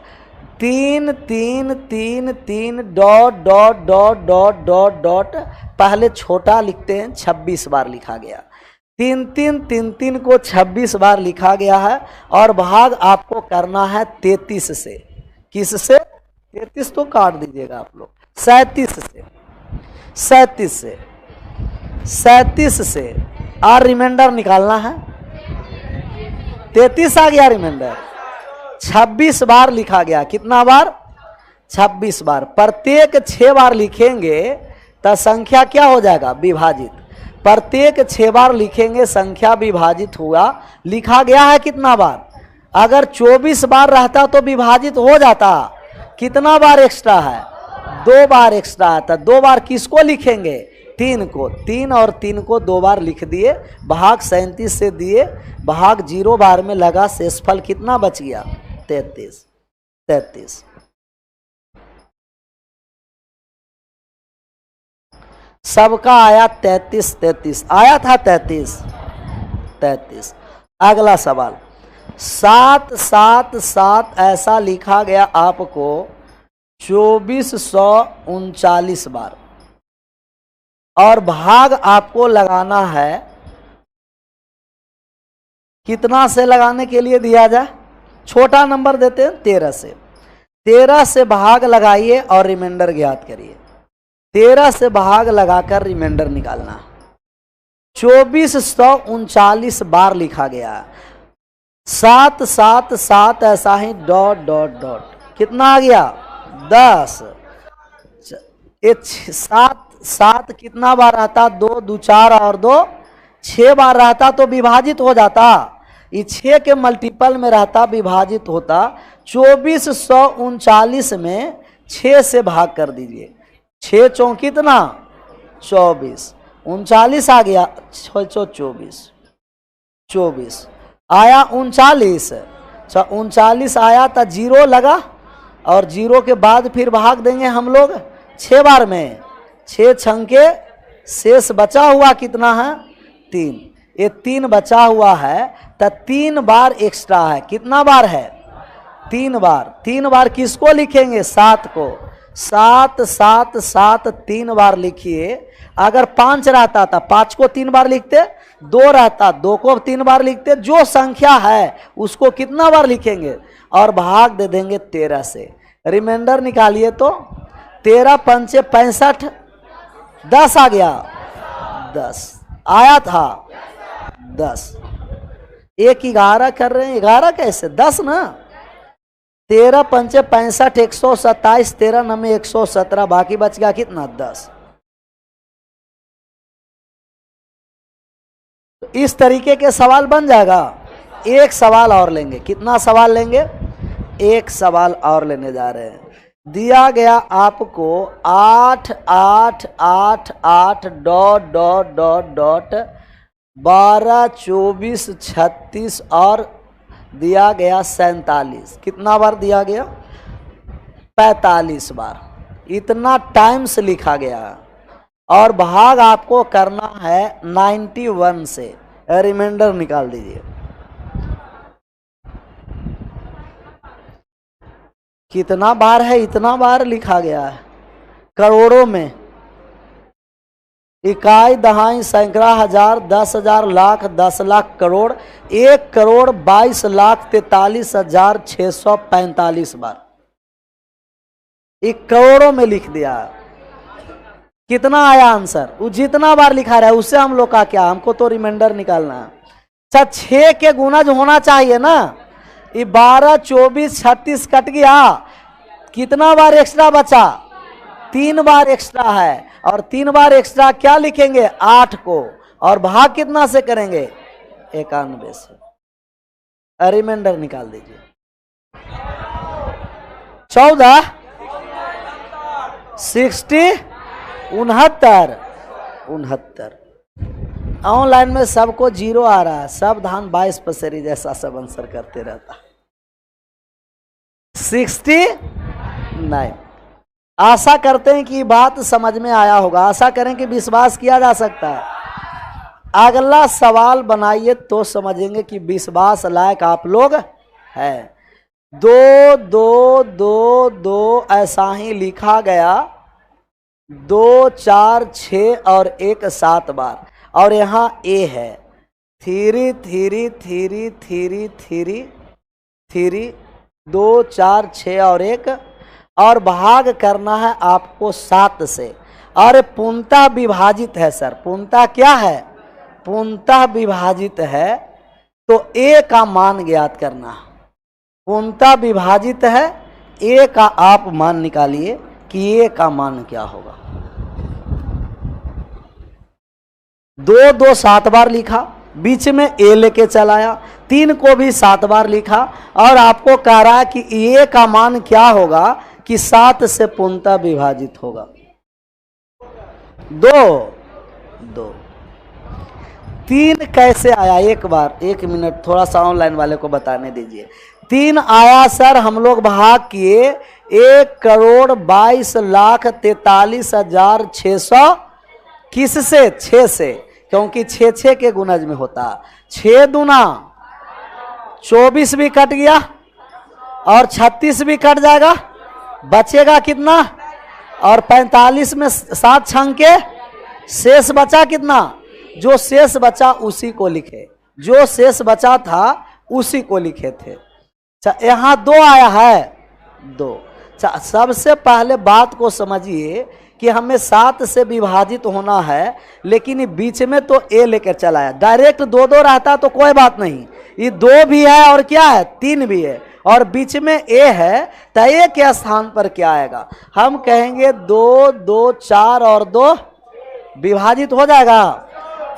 3, 3, 3, 3 dot dot dot dot dot dot, पहले छोटा लिखते हैं 26 बार लिखा गया। 3, 3, 3, 3 को 26 बार लिखा गया है, और भाग आपको करना है 33 से। किससे 33 तो काट दीजिएगा आप लोग, 37 से 37 से और रिमाइंडर निकालना है। 33 आ गया रिमाइंडर, 26 बार लिखा गया, कितना बार 26 बार। प्रत्येक 6 बार लिखेंगे तो संख्या क्या हो जाएगा? विभाजित। प्रत्येक 6 बार लिखेंगे संख्या विभाजित हुआ। लिखा गया है कितना बार? अगर 24 बार रहता तो विभाजित हो जाता। कितना बार एक्स्ट्रा है? 2 बार एक्स्ट्रा है। तो 2 बार किसको लिखेंगे? 3 को। 3 और 3 को 2 बार लिख दिए, भाग 37 से दिए, भाग 0 बार में लगा, शेषफल कितना बच गया? 33। 33 सबका आया 33। 33 आया था 33। 33। अगला सवाल 7 7 7 ऐसा लिखा गया आपको 2439 बार, और भाग आपको लगाना है कितना से लगाने के लिए दिया जाए? छोटा नंबर देते हैं 13 से। 13 से भाग लगाइए और रिमाइंडर ज्ञात करिए। 13 से भाग लगाकर रिमाइंडर निकालना। 2439 बार लिखा गया। 7 7 7 ऐसा ही डॉट डॉट डॉट, कितना आ गया? 10। 7 7 कितना बार रहता? 2 2 4 और 2 6 बार रहता तो विभाजित हो जाता। ये 6 के मल्टीपल में रहता, विभाजित होता। 2439 में 6 से भाग कर दीजिए। 6 चौक कितना? 24। 39 आ गया। 24 24 आया 39। 39 आया तो 0 लगा, और 0 के बाद फिर भाग देंगे हम लोग 6 बार में। 6 छंके शेष बचा हुआ कितना है? 3। ये 3 बचा हुआ है तो 3 बार एक्स्ट्रा है। कितना बार है? 3 बार। 3 बार किसको लिखेंगे? 7 को। 7 7 7 3 बार लिखिए। अगर 5 रहता था 5 को 3 बार लिखते, 2 रहता 2 को 3 बार लिखते। जो संख्या है उसको कितना बार लिखेंगे? और भाग दे देंगे 13 से। रिमाइंडर निकालिए तो 13 पंचे 65, 10 आ गया। 10 आया था 10। 1 11 कर रहे हैं। 11 कैसे? 10 ना। 13 पंचे 65, 127, 13 नमे 117, बाकी बच गया कितना? 10। तो इस तरीके के सवाल बन जाएगा। एक सवाल और लेंगे। कितना सवाल लेंगे? एक सवाल और लेने जा रहे हैं। दिया गया आपको 8 8 8 8 डॉट डॉट डॉट डॉट 12 24 36 और दिया गया 47। कितना बार दिया गया? 45 बार। इतना टाइम से लिखा गया, और भाग आपको करना है 91 से। रिमाइंडर निकाल दीजिए। कितना बार है? इतना बार लिखा गया है करोड़ों में। इकाई, दहाई, सैकड़ा, हजार, 10,000, लाख, 10 लाख, करोड़। 1,22,43,645 बार। एक करोड़ों में लिख दिया। कितना आया आंसर? वो जितना बार लिखा रहा है उससे हम लोग का क्या, हमको तो रिमाइंडर निकालना है। अच्छा 6 के गुणज होना चाहिए ना। ये 12 24 36 कट गया। कितना बार एक्स्ट्रा बचा? 3 बार एक्स्ट्रा है, और 3 बार एक्स्ट्रा क्या लिखेंगे? 8 को, और भाग कितना से करेंगे? 91 से। रिमाइंडर निकाल दीजिए। 14 60 69। ऑनलाइन में सबको 0 आ रहा है। सब धान 22 पसेरी जैसा सब आंसर करते रहता। 69। आशा करते हैं कि बात समझ में आया होगा। आशा करें कि विश्वास किया जा सकता है। अगला सवाल बनाइए तो समझेंगे कि विश्वास लायक आप लोग हैं। 2 2 2 2 ऐसा ही लिखा गया 2 4 6 और 1 7 बार, और यहाँ ए है 3 3 3 3 3 3 2 4 6 और 1, और भाग करना है आपको 7 से। और पूर्णतः विभाजित है सर। पूर्णतः क्या है? पूर्णतः विभाजित है, तो ए का मान ज्ञात करना। पूर्णतः विभाजित है ए का आप मान निकालिए कि ए का मान क्या होगा। 2 2 7 बार लिखा, बीच में ए लेके चलाया, 3 को भी 7 बार लिखा और आपको कह रहा है कि ए का मान क्या होगा कि 7 से पूर्णतः विभाजित होगा। 2 2 3 कैसे आया, एक बार 1 मिनट थोड़ा सा ऑनलाइन वाले को बताने दीजिए। 3 आया सर, हम लोग भाग किए 1,22,43,600 किससे, 6 से, क्योंकि 6 6 के गुणज में होता। 6 दूना 24 भी कट गया और 36 भी कट जाएगा, बचेगा कितना, और 45 में 7 छंके शेष बचा कितना, जो शेष बचा उसी को लिखे, जो शेष बचा था उसी को लिखे थे। यहाँ 2 आया है, 2। सबसे पहले बात को समझिए कि हमें 7 से विभाजित होना है, लेकिन बीच में तो ए लेकर चला है। डायरेक्ट 2 2 रहता तो कोई बात नहीं, ये 2 भी है और क्या है 3 भी है और बीच में ए है, तो ए के स्थान पर क्या आएगा, हम कहेंगे 2 2 4 और 2 विभाजित हो जाएगा।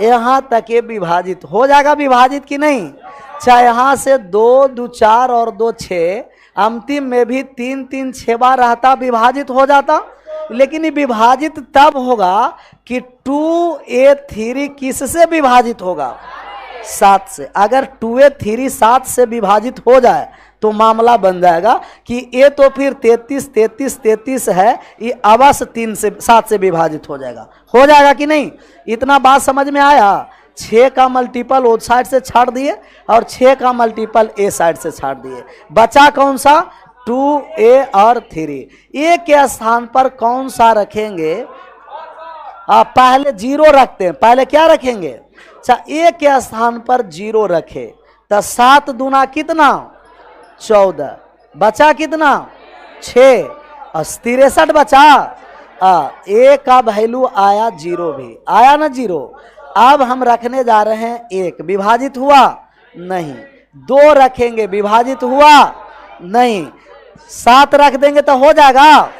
यहाँ तक ये विभाजित हो जाएगा, विभाजित कि नहीं। चाहे यहाँ से 2 2 4 और 2 6, अंतिम में भी 3 3 6 बार रहता, विभाजित हो जाता। लेकिन ये विभाजित तब होगा कि 2a3 किससे विभाजित होगा, 7 से। अगर 2a3 7 से विभाजित हो जाए तो मामला बन जाएगा कि ये तो फिर 33 33 33 है, ये अवश्य 3 से 7 से विभाजित हो जाएगा कि नहीं। इतना बात समझ में आया। 6 का मल्टीपल उस साइड से छाड़ दिए और 6 का मल्टीपल ए साइड से छाड़ दिए, बचा कौन सा, 2a और 3। ए के स्थान पर कौन सा रखेंगे, पहले 0 रखते हैं, पहले क्या रखेंगे, अच्छा ए के स्थान पर 0 रखे तो 7 दूना कितना 14, बचा कितना 6 और 63 बचा। ए का वैल्यू आया 0, भी आया ना 0। अब हम रखने जा रहे हैं 1, विभाजित हुआ नहीं। 2 रखेंगे, विभाजित हुआ नहीं। 7 रख देंगे तो हो जाएगा,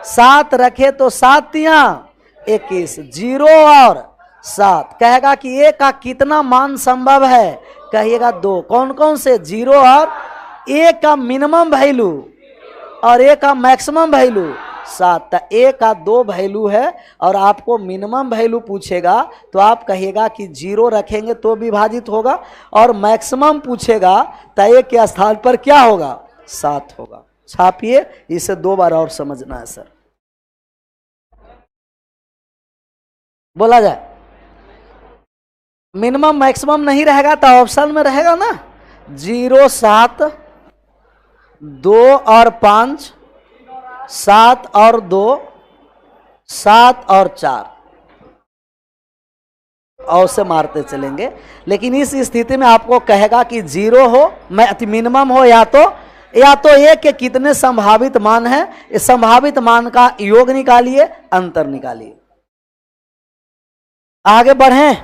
7 रखे तो 7 तिया 21, 0 और 7। कहेगा कि ए का कितना मान संभव है, कहिएगा 2। कौन कौन से, 0 और ए का मिनिमम वैल्यू और ए का मैक्सिमम वैल्यू 7। ए का 2 वैल्यू है और आपको मिनिमम वैल्यू पूछेगा तो आप कहिएगा कि 0 रखेंगे तो विभाजित होगा, और मैक्सिमम पूछेगा तो ए के स्थान पर क्या होगा, 7 होगा। छापिए, इसे 2 बार और समझना है सर, बोला जाए। मिनिमम मैक्सिमम नहीं रहेगा तो ऑप्शन में रहेगा ना, 0 7 2 और 5, 7 और 2, 7 और 4 और से मारते चलेंगे। लेकिन इस स्थिति में आपको कहेगा कि 0 हो, मिनिमम हो, या तो ए के कितने संभावित मान है, इस संभावित मान का योग निकालिए, अंतर निकालिए। आगे बढ़ें।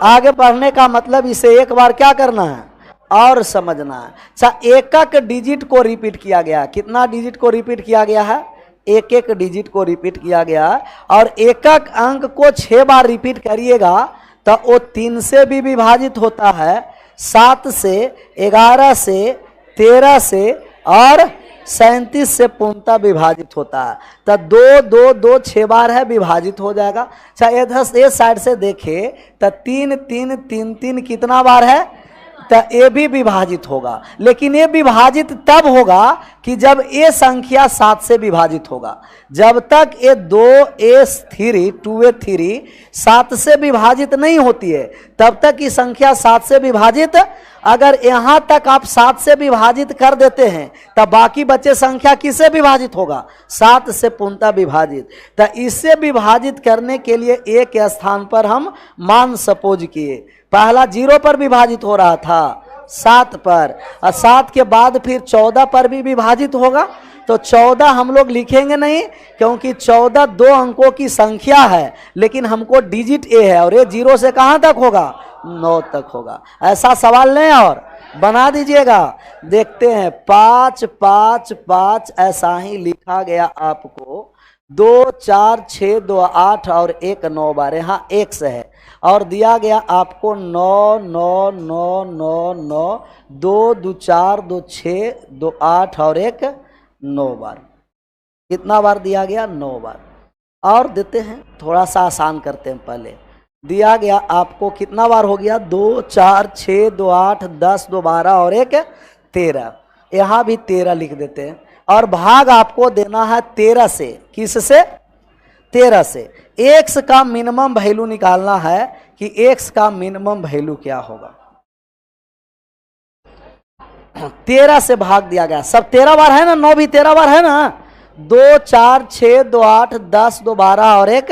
आगे बढ़ने का मतलब इसे एक बार क्या करना है और समझना है। अच्छा, एकक डिजिट को रिपीट किया गया, कितना डिजिट को रिपीट किया गया है, 1 डिजिट को रिपीट किया गया है। और एकक अंक को 6 बार रिपीट करिएगा तो वो 3 से भी विभाजित होता है, 7 से, 11 से, 13 से और 37 से पूर्णतः विभाजित होता है। तो 2 2 2 6 बार है, विभाजित हो जाएगा। अच्छा, ये साइड से देखे तो 3 3 3 3 कितना बार है, तो ए भी विभाजित होगा। लेकिन ये विभाजित तब होगा कि जब ए संख्या 7 से विभाजित होगा। जब तक ये 2a3 7 से विभाजित नहीं होती है तब तक ये संख्या 7 से विभाजित। अगर यहाँ तक आप 7 से विभाजित कर देते हैं तब बाकी बचे संख्या किससे विभाजित होगा, 7 से पूर्णतः विभाजित। तो इससे विभाजित करने के लिए ए के स्थान पर हम मान सपोज किए। पहला 0 पर विभाजित हो रहा था, 7 पर, और 7 के बाद फिर 14 पर भी विभाजित होगा। तो 14 हम लोग लिखेंगे नहीं, क्योंकि 14 2 अंकों की संख्या है, लेकिन हमको डिजिट ए है और ये 0 से कहाँ तक होगा, 9 तक होगा। ऐसा सवाल नहीं। और बना दीजिएगा। देखते हैं 5 5 5 ऐसा ही लिखा गया आपको। 2 4 6 2 8 और 1 9 12 यहाँ x है और दिया गया आपको 9 9 9 9 9 2 2 4 2 6 2 8 और 1 9 बार। कितना बार दिया गया? 9 बार। और देते हैं थोड़ा सा आसान करते हैं। पहले दिया गया आपको कितना बार हो गया? 2 4 6 2 8 10 2 12 और 1 13। यहाँ भी 13 लिख देते हैं और भाग आपको देना है 13 से। किस से? 13 से। एक्स का मिनिमम वैल्यू निकालना है कि एक्स का मिनिमम वैल्यू क्या होगा। 13 से भाग दिया गया। सब 13 बार है ना? 9 भी 13 बार है ना? 2 4 6 2 8 10 2 12 और 1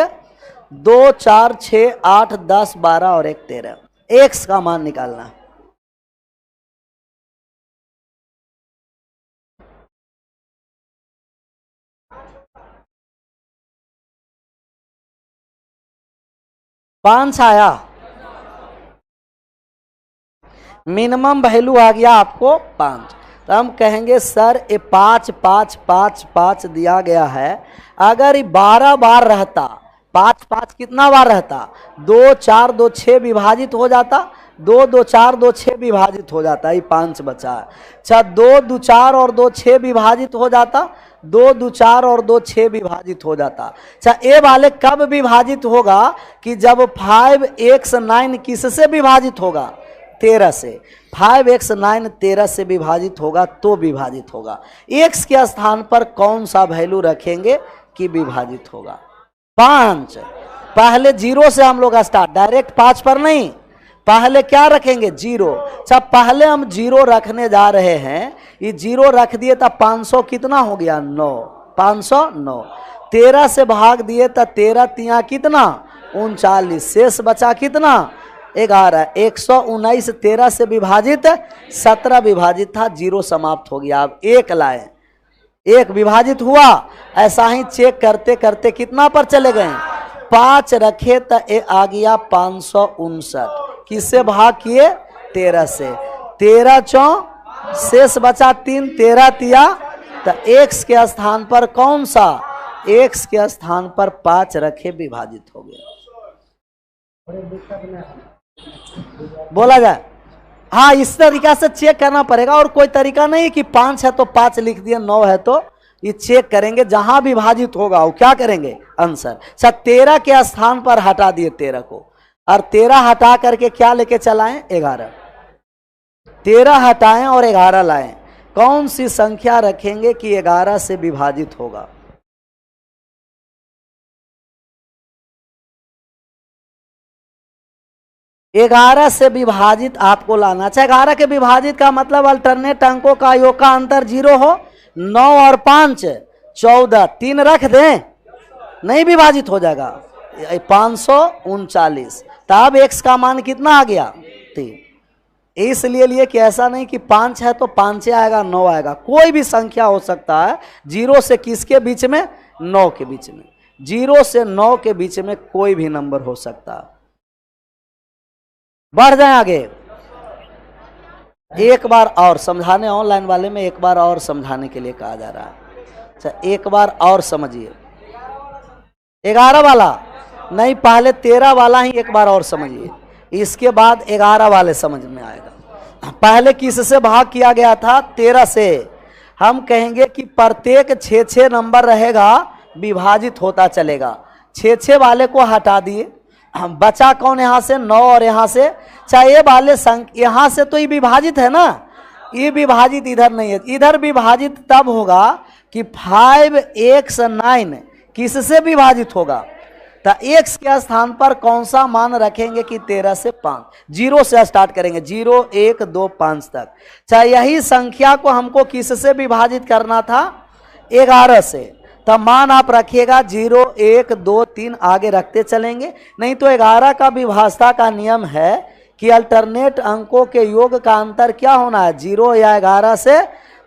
2 4 6 8 10 12 और 1 13। एक्स का मान निकालना है। पांच आया, मिनिमम वैल्यू आ गया आपको 5। तो हम कहेंगे सर ये 5 5 5 5 दिया गया है, अगर ये 12 बार रहता, 5 5 कितना बार रहता? 2 4 2 6 विभाजित हो जाता, 2 2 4 2 6 विभाजित हो जाता, ये 5 बचा है। अच्छा 2 2 4 और 2 6 विभाजित हो जाता, 2 2 4 और 2 6 विभाजित हो जाता। अच्छा ये वाले कब विभाजित होगा? कि जब 5x 9 किससे विभाजित होगा? 13 से। 5x 9 13 से विभाजित होगा तो विभाजित होगा। x के स्थान पर कौन सा वैल्यू रखेंगे कि विभाजित होगा? 5। पहले 0 से हम लोग स्टार्ट, डायरेक्ट 5 पर नहीं, पहले क्या रखेंगे? 0। अच्छा पहले हम 0 रखने जा रहे हैं, ये 0 रख दिए तो 500 कितना हो गया? 9। 509। 13 से भाग दिए तो 13 तिया कितना? 39। शेष बचा कितना? 11। 119 13 से विभाजित 17 विभाजित था, 0 समाप्त हो गया। अब 1 लाए, 1 विभाजित हुआ। ऐसा ही चेक करते करते कितना पर चले गए? 5 रखे तो आ गया 559। किससे भाग किए? 13 से। 13 4 शेष बचा 3, 13 तिया, तो x के स्थान पर कौन सा? x के स्थान पर 5 रखे, विभाजित हो गया। बोला जाए हाँ, इस तरीका से चेक करना पड़ेगा और कोई तरीका नहीं कि 5 है तो 5 लिख दिए, 9 है तो ये चेक करेंगे, जहां विभाजित होगा वो क्या करेंगे? आंसर। अच्छा 13 के स्थान पर हटा दिए 13 को, और 13 हटा करके क्या लेके चलाएं? 11। 13 हटाएं और 11 लाएं, कौन सी संख्या रखेंगे कि 11 से विभाजित होगा? ग्यारह से विभाजित आपको लाना चाहिए। 11 के विभाजित का मतलब अल्टरनेट अंकों का योग का अंतर 0 हो। 9 और 5 14, 3 रख दें, नहीं विभाजित हो जाएगा। 539। तब x का मान कितना आ गया? 3। इसलिए लिए कि ऐसा नहीं कि 5 है तो 5 आएगा, 9 आएगा, कोई भी संख्या हो सकता है। 0 से किसके बीच में? 9 के बीच में। 0 से 9 के बीच में कोई भी नंबर हो सकता है। बढ़ जाए आगे। एक बार और समझाने, ऑनलाइन वाले में एक बार और समझाने के लिए कहा जा रहा है। अच्छा एक बार और समझिए। 11 वाला नहीं, पहले 13 वाला ही एक बार और समझिए, इसके बाद 11 वाले समझ में आएगा। पहले किससे भाग किया गया था? 13 से। हम कहेंगे कि प्रत्येक 6 नंबर रहेगा, विभाजित होता चलेगा। 6 वाले को हटा दिए, बचा कौन? यहाँ से 9 और यहाँ से, चाहे ये वाले संख्या यहाँ से तो ये विभाजित है ना, ये विभाजित इधर नहीं है। इधर विभाजित तब होगा कि 5x 9 किससे विभाजित होगा? तो x के स्थान पर कौन सा मान रखेंगे कि 13 से 5? 0 से स्टार्ट करेंगे, 0 1 2 5 तक। चाहे यही संख्या को हमको किससे विभाजित करना था? 11 से। तो मान आप रखिएगा 0 1 2 3 आगे रखते चलेंगे। नहीं तो 11 का विभाजता का नियम है कि अल्टरनेट अंकों के योग का अंतर क्या होना है? 0 या 11 से।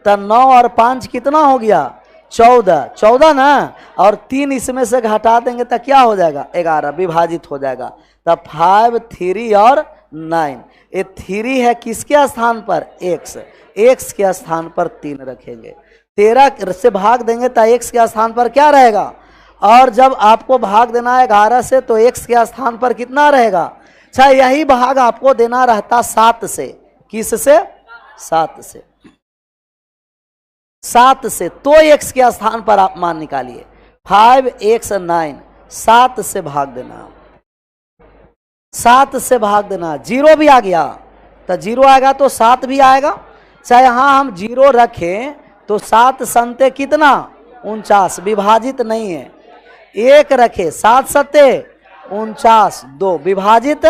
तो 9 और 5 कितना हो गया? 14। 14 ना, और 3 इसमें से घटा देंगे तो क्या हो जाएगा? 11 विभाजित हो जाएगा। तब 5 3 और 9 ये 3 है किसके स्थान पर? x। x के स्थान पर 3 रखेंगे। 13 से भाग देंगे तो x के स्थान पर क्या रहेगा? और जब आपको भाग देना है 11 से तो x के स्थान पर कितना रहेगा? अच्छा, यही भाग आपको देना रहता 7 से। किस से? 7 से। 7 से तो x के स्थान पर आप मान निकालिए। 5x 9, 7 से भाग देना, 7 से भाग देना। 0 भी आ गया तो 0 आएगा तो 7 भी आएगा। चाहे यहाँ हम 0 रखें तो 7 संते कितना? 49, विभाजित नहीं है। 1 रखे 7 सत्ते 49, 2 विभाजित